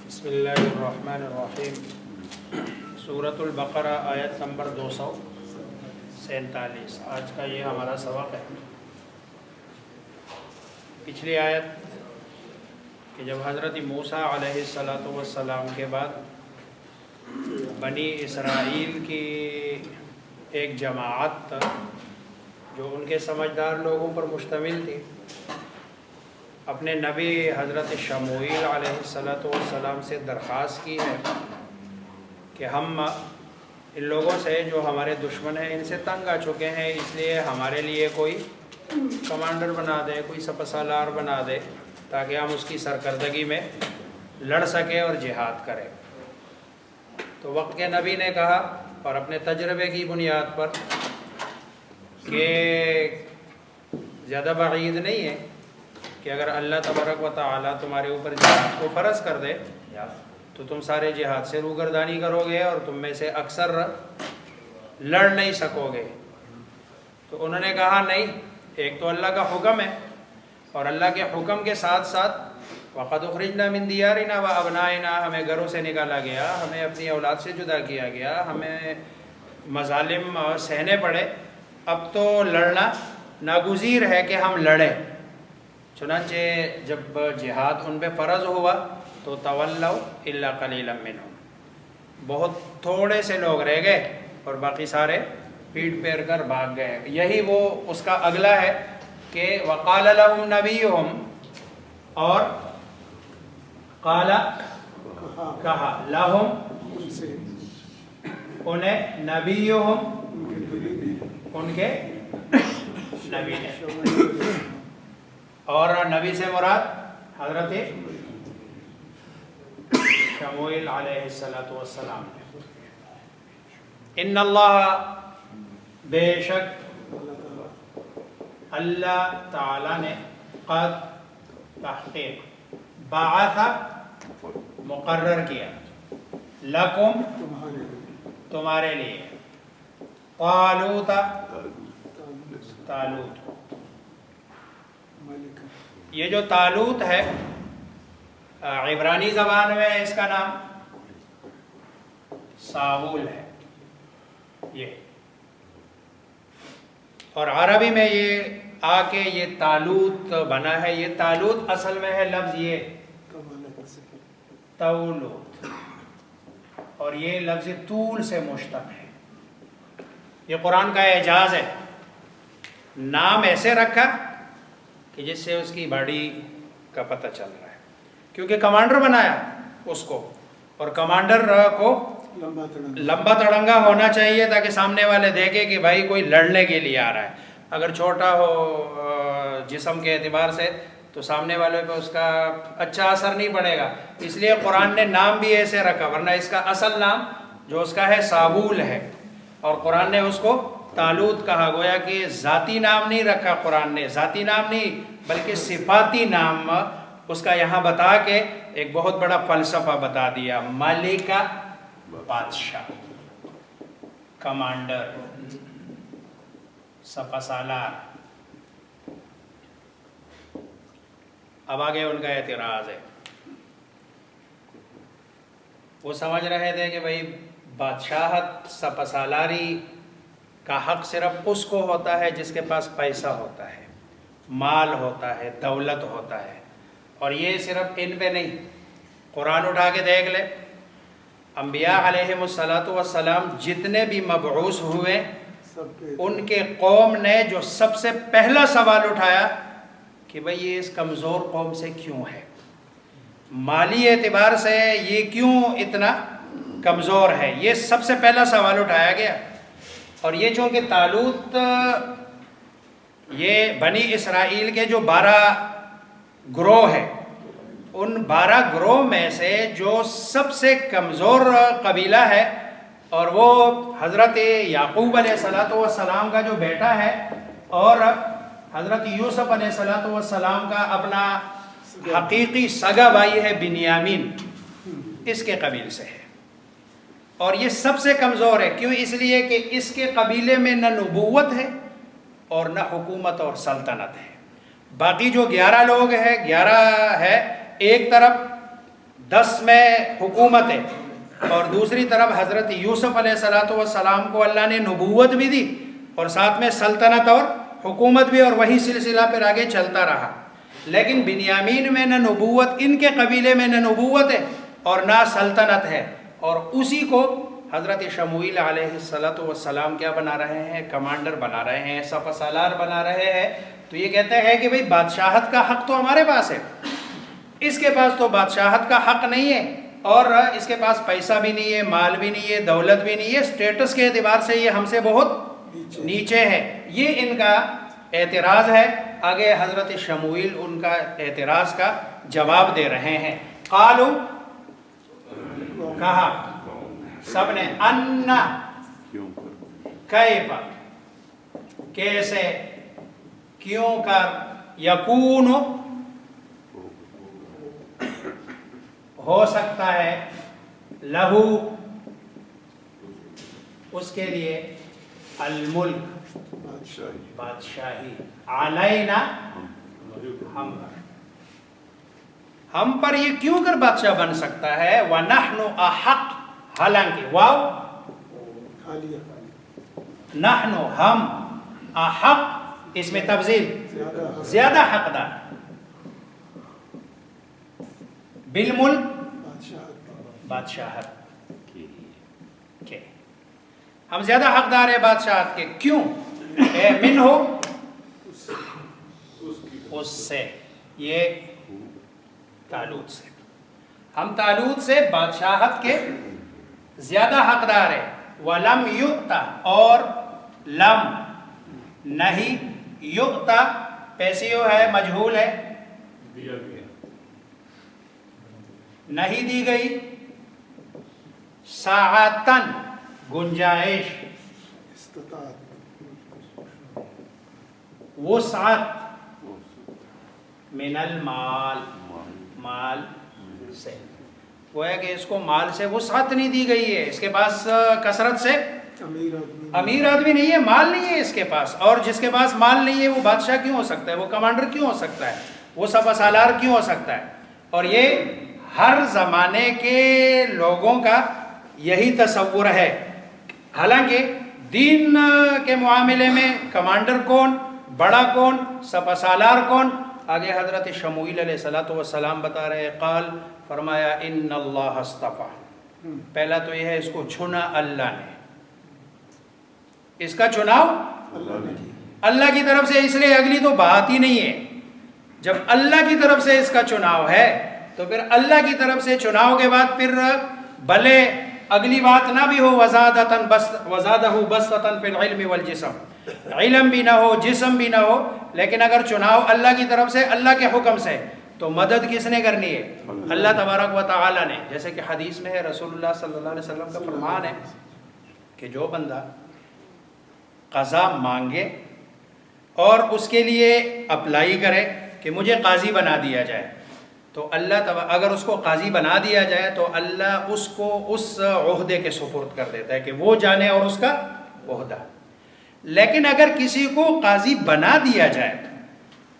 بسم اللہ الرحمن الرحیم۔ سورۃ البقرہ آیت نمبر 247۔ آج کا یہ ہمارا سبق ہے۔ پچھلی آیت کہ جب حضرت موسیٰ علیہ السلام کے بعد بنی اسرائیل کی ایک جماعت جو ان کے سمجھدار لوگوں پر مشتمل تھی، اپنے نبی حضرت شموئیل علیہ السلام سے درخواست کی ہے کہ ہم ان لوگوں سے جو ہمارے دشمن ہیں ان سے تنگ آ چکے ہیں، اس لیے ہمارے لیے کوئی کمانڈر بنا دے، کوئی سپہ سالار بنا دے تاکہ ہم اس کی سرکردگی میں لڑ سکیں اور جہاد کریں۔ تو وقت کے نبی نے کہا اور اپنے تجربے کی بنیاد پر کہ زیادہ بعید نہیں ہے کہ اگر اللہ تبارک و تعالیٰ تمہارے اوپر جہاد کو فرض کر دے تو تم سارے جہاد سے روگردانی کرو گے اور تم میں سے اکثر لڑ نہیں سکو گے۔ تو انہوں نے کہا نہیں، ایک تو اللہ کا حکم ہے اور اللہ کے حکم کے ساتھ ساتھ وَقَدْ أُخْرِجْنَا مِنْ دِيَارِنَا وَأَبْنَائِنَا، ہمیں گھروں سے نکالا گیا، ہمیں اپنی اولاد سے جدا کیا گیا، ہمیں مظالم سہنے پڑے، اب تو لڑنا ناگزیر ہے کہ ہم لڑیں۔ چنانچہ جب جہاد ان پہ فرض ہوا تو تولوا الا قلیلا منہم، بہت تھوڑے سے لوگ رہ گئے اور باقی سارے پیٹ پھیر کر بھاگ گئے۔ یہی وہ اس کا اگلا ہے کہ وقال لهم نبیہم، اور قال کہا لهم انہیں نبیہم ان کے نبی نے، اور نبی سے مراد حضرت شموئیل علیہ السلام۔ ان اللہ، بے شک اللہ تعالی نے، قد تحقیق، بعث مقرر کیا، لکم تمہارے لیے، طالوت طالوت۔ یہ جو طالوت ہے عبرانی زبان میں اس کا نام ساول ہے یہ، اور عربی میں یہ آ کے یہ طالوت بنا ہے۔ یہ طالوت اصل میں ہے لفظ یہ تولوت، اور یہ لفظ طول سے مشتق ہے۔ یہ قرآن کا اعجاز ہے، نام ایسے رکھا کہ جس سے اس کی باڈی کا پتہ چل رہا ہے، کیونکہ کمانڈر بنایا اس کو، اور کمانڈر کو لمبا تڑنگا ہونا چاہیے تاکہ سامنے والے دیکھے کہ بھائی کوئی لڑنے کے لیے آ رہا ہے۔ اگر چھوٹا ہو جسم کے اعتبار سے تو سامنے والے پہ اس کا اچھا اثر نہیں پڑے گا، اس لیے قرآن نے نام بھی ایسے رکھا، ورنہ اس کا اصل نام جو اس کا ہے ساول ہے، اور قرآن نے اس کو طالوت کہا۔ گویا کہ ذاتی نام نہیں رکھا قرآن نے، ذاتی نام نہیں بلکہ صفاتی نام اس کا یہاں بتا کے ایک بہت بڑا فلسفہ بتا دیا۔ ملکہ، بادشاہ، کمانڈر، سپہ سالار۔ اب آگے ان کا اعتراض ہے، وہ سمجھ رہے تھے کہ بھائی بادشاہت، سپہ سالاری کا حق صرف اس کو ہوتا ہے جس کے پاس پیسہ ہوتا ہے، مال ہوتا ہے، دولت ہوتا ہے، اور یہ صرف ان پہ نہیں۔ قرآن اٹھا کے دیکھ لے، انبیاء علیہم السلام جتنے بھی مبعوث ہوئے ان کے قوم نے جو سب سے پہلا سوال اٹھایا کہ بھئی یہ اس کمزور قوم سے کیوں ہے، مالی اعتبار سے یہ کیوں اتنا کمزور ہے، یہ سب سے پہلا سوال اٹھایا گیا۔ اور یہ چونکہ طالوت یہ بنی اسرائیل کے جو 12 گروہ ہیں، ان 12 گروہ میں سے جو سب سے کمزور قبیلہ ہے، اور وہ حضرت یعقوب علیہ السلام کا جو بیٹا ہے، اور حضرت یوسف علیہ السلام کا اپنا حقیقی سگا بھائی ہے بنیامین، اس کے قبیل سے ہے، اور یہ سب سے کمزور ہے۔ کیوں؟ اس لیے کہ اس کے قبیلے میں نہ نبوت ہے اور نہ حکومت اور سلطنت ہے۔ باقی جو 11 لوگ ہیں، 11 ہے، ایک طرف 10 میں حکومت ہے، اور دوسری طرف حضرت یوسف علیہ السلام کو اللہ نے نبوت بھی دی اور ساتھ میں سلطنت اور حکومت بھی، اور وہی سلسلہ پھر آگے چلتا رہا. لیکن بنیامین میں نہ نبوت، ان کے قبیلے میں نہ نبوت ہے اور نہ سلطنت ہے، اور اسی کو حضرت شموئیل علیہ السلام کیا بنا رہے ہیں؟ کمانڈر بنا رہے ہیں، سپہ سالار بنا رہے ہیں. تو یہ کہتے ہیں کہ بھئی بادشاہت کا حق تو ہمارے پاس ہے، اس کے پاس تو بادشاہت کا حق نہیں ہے، اور اس کے پاس پیسہ بھی نہیں ہے، مال بھی نہیں ہے، دولت بھی نہیں ہے، اسٹیٹس کے اعتبار سے یہ ہم سے بہت نیچے ہے. یہ ان کا اعتراض ہے. آگے حضرت شموئیل ان کا اعتراض کا جواب دے رہے ہیں. قالو، کہا سب نے، انا، کیف، کیسے، کیوں کر، یکون، ہو سکتا ہے، لہو، اس کے لیے، الملک، بادشاہی، علینا، ہم پر یہ کیوں کر بادشاہ بن سکتا ہے؟ وَنَحْنُ أَحَقُ، حالانکہ واو نحن، ہم، احق اس میں تفضیل، زیادہ حقدار، بالملک، بادشاہت کے، ہم زیادہ حقدار ہیں بادشاہت کے. کیوں؟ من ہو، اس سے، یہ طالوت سے، ہم طالوت سے بادشاہت کے زیادہ حقدار ہیں. وَلَمْ يُؤْتَ، اور لم نہیں، یؤتا پیسیو ہے، مجہول ہے، نہیں دی گئی، ساعتن، گنجائش، وسعت، من المال، مال سے، وہ ہے کہ اس کو مال سے وسعت نہیں دی گئی ہے، اس کے پاس کثرت سے امیر آدمی نہیں ہے، مال نہیں ہے اس کے پاس. اور جس کے پاس مال نہیں ہے وہ بادشاہ کیوں ہو سکتا ہے؟ وہ کمانڈر کیوں ہو سکتا ہے؟ وہ سپہ سالار کیوں ہو سکتا ہے؟ اور یہ ہر زمانے کے لوگوں کا یہی تصور ہے. حالانکہ دین کے معاملے میں کمانڈر کون، بڑا کون، سپہ سالار کون؟ آگے حضرت شموئیل علیہ السلام بتا رہے، قال، فرمایا، ان اللہ اصطفیٰ، پہلا تو یہ ہے اس کو چنا اللہ نے، اس کا چناؤ اللہ کی طرف سے، اس لیے اگلی تو بات ہی نہیں ہے. جب اللہ کی طرف سے اس کا چناؤ ہے تو پھر اللہ کی طرف سے چناؤ کے بعد پھر بھلے اگلی بات نہ بھی ہو، وزادہ بسطۃ فی العلم والجسم، علم بھی نہ ہو، جسم بھی نہ ہو، لیکن اگر چناؤ اللہ کی طرف سے، اللہ کے حکم سے، تو مدد کس نے کرنی ہے؟ اللہ تبارک و تعالی نے. جیسے کہ حدیث میں ہے، رسول اللہ صلی اللہ علیہ وسلم کا فرمان ہے کہ جو بندہ قضا مانگے اور اس کے لیے اپلائی کرے کہ مجھے قاضی بنا دیا جائے، تو اللہ اگر اس کو قاضی بنا دیا جائے تو اللہ اس کو اس عہدے کے سپرد کر دیتا ہے کہ وہ جانے اور اس کا عہدہ. لیکن اگر کسی کو قاضی بنا دیا جائے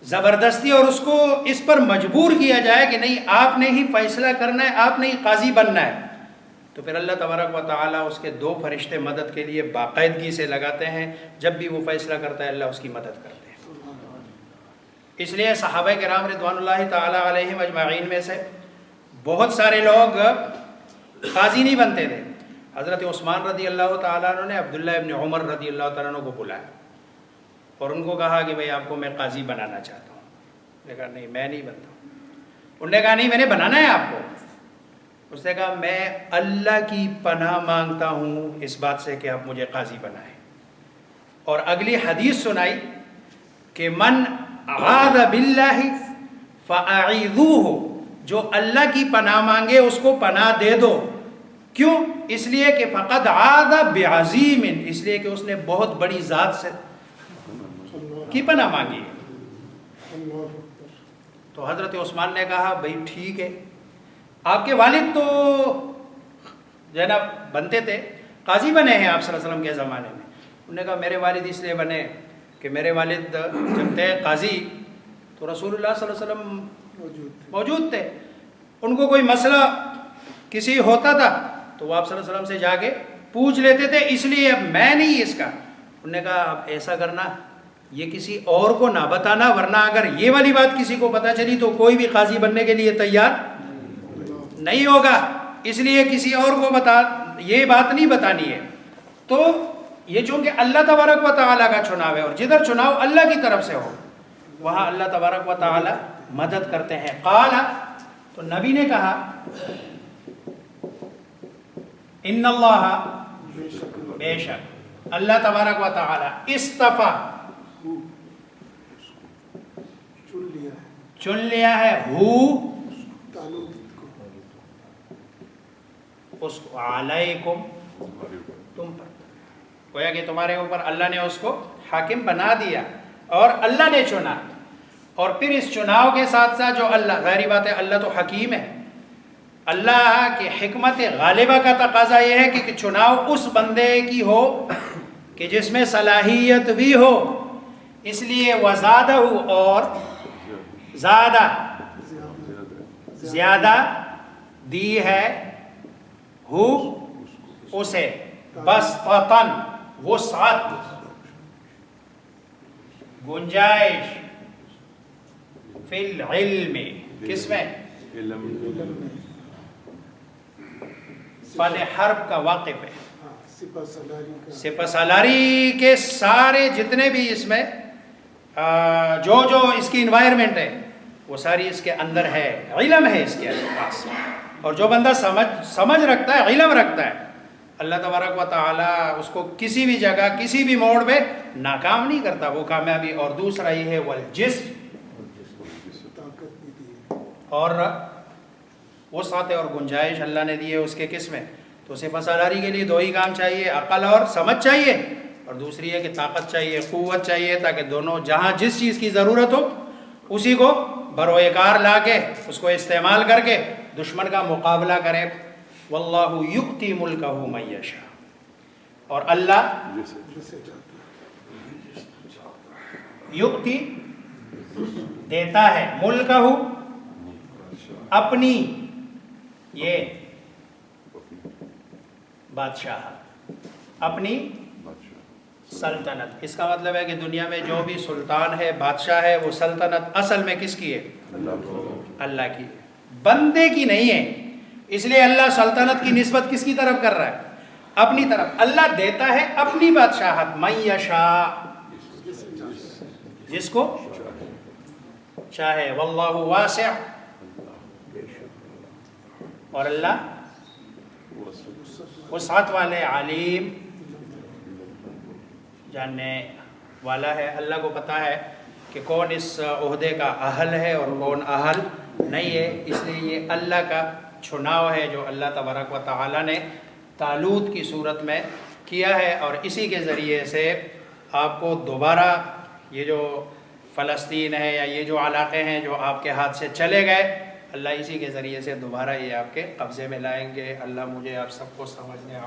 زبردستی اور اس کو اس پر مجبور کیا جائے کہ نہیں آپ نے ہی فیصلہ کرنا ہے، آپ نے ہی قاضی بننا ہے، تو پھر اللہ تبارک و تعالیٰ اس کے 2 فرشتے مدد کے لیے باقاعدگی سے لگاتے ہیں. جب بھی وہ فیصلہ کرتا ہے اللہ اس کی مدد کرتے ہیں. اس لیے صحابہ کرام رضوان اللہ تعالیٰ علیہم اجمعین میں سے بہت سارے لوگ قاضی نہیں بنتے تھے. حضرت عثمان رضی اللہ تعالیٰ عنہ نے عبداللہ ابن عمر رضی اللہ تعالیٰ عنہ کو بلایا اور ان کو کہا کہ بھئی آپ کو میں قاضی بنانا چاہتا ہوں. انہوں نے کہا نہیں میں نہیں بنتا. انہوں نے کہا نہیں میں نے بنانا ہے آپ کو. اس نے کہا میں اللہ کی پناہ مانگتا ہوں اس بات سے کہ آپ مجھے قاضی بنائیں. اور اگلی حدیث سنائی کہ من عاذ باللہ فاعیذوہ، جو اللہ کی پناہ مانگے اس کو پناہ دے دو. کیوں؟ اس لیے کہ فقد عاذ بعظیم، اس لیے کہ اس نے بہت بڑی ذات سے کی پناہ مانگی. تو حضرت عثمان نے کہا بھئی ٹھیک ہے، آپ کے والد تو جو ہے نا بنتے تھے، قاضی بنے ہیں آپ صلی اللہ علیہ وسلم کے زمانے میں. انہوں نے کہا میرے والد اس لیے بنے کہ میرے والد جب تھے قاضی تو رسول اللہ صلی اللہ علیہ وسلم موجود تھے. ان کو کوئی مسئلہ کسی ہوتا تھا تو وہ آپ صلی اللہ علیہ وسلم سے جا کے پوچھ لیتے تھے، اس لیے اب میں نہیں اس کا. انہوں نے کہا اب ایسا کرنا، یہ کسی اور کو نہ بتانا، ورنہ اگر یہ والی بات کسی کو پتہ چلی تو کوئی بھی قاضی بننے کے لیے تیار نہیں ہوگا، اس لیے کسی اور کو یہ بات نہیں بتانی ہے. تو یہ چونکہ اللہ تبارک و تعالیٰ کا چناؤ ہے، اور جدھر چناؤ اللہ کی طرف سے ہو وہاں اللہ تبارک و تعالیٰ مدد کرتے ہیں. قال، تو نبی نے کہا ان اللہ، بے شک اللہ تبارک و تعالیٰ اصطفیٰ، چن لیا ہے اس کو علیکم، تم پر، گویا کہ تمہارے اوپر اللہ نے اس کو حاکم بنا دیا اور اللہ نے چنا. اور پھر اس چناؤ کے ساتھ ساتھ جو اللہ، ظاہری بات ہے اللہ تو حکیم ہے، اللہ کی حکمت غالبہ کا تقاضا یہ ہے کہ چناؤ اس بندے کی ہو کہ جس میں صلاحیت بھی ہو. اس لیے وزادہ، اور زیادہ دی ہے اسے، بسطتاً، وسعت، گنجائش، فی العلم، کس میں؟ فن حرب کا واقف ہے، سپہ سالاری کے سارے جتنے بھی اس میں جو اس کی انوائرمنٹ ہے وہ ساری اس کے اندر ہے، علم ہے اس کے پاس. اور جو بندہ سمجھ رکھتا ہے، علم رکھتا ہے، اللہ تبارک و تعالیٰ اس کو کسی بھی جگہ کسی بھی موڑ پہ ناکام نہیں کرتا، وہ کامیابی. اور دوسرا یہ ہے والجسم، اور وسعت اور گنجائش اللہ نے دی ہے اس کے کس میں. تو سپہ سالاری کے لیے دو ہی کام چاہیے، عقل اور سمجھ چاہیے، اور دوسری ہے کہ طاقت چاہیے، قوت چاہیے، تاکہ دونوں جہاں جس چیز کی ضرورت ہو اسی کو بروئے کار لا کے اس کو استعمال کر کے دشمن کا مقابلہ کرے. واللہ یؤتی ملکہ من یشاء، اور اللہ یؤتی دیتا ہے، ملکہ اپنی یہ بادشاہ، اپنی سلطنت. اس کا مطلب ہے کہ دنیا میں جو بھی سلطان ہے، بادشاہ ہے، وہ سلطنت اصل میں کس کی ہے؟ اللہ کی، بندے کی نہیں ہے. اس لیے اللہ سلطنت کی نسبت کس کی طرف کر رہا ہے؟ اپنی طرف. اللہ دیتا ہے اپنی بادشاہت، من یشاء، جس کو چاہے. واللہ واسع، اور اللہ وسعت والے، علیم، جاننے والا ہے. اللہ کو پتہ ہے کہ کون اس عہدے کا اہل ہے اور کون اہل نہیں ہے. اس لیے یہ اللہ کا چناؤ ہے جو اللہ تبارک و تعالیٰ نے طالوت کی صورت میں کیا ہے، اور اسی کے ذریعے سے آپ کو دوبارہ یہ جو فلسطین ہے یا یہ جو علاقے ہیں جو آپ کے ہاتھ سے چلے گئے، اللہ اسی کے ذریعے سے دوبارہ یہ آپ کے قبضے میں لائیں گے. اللہ مجھے آپ سب کو سمجھنے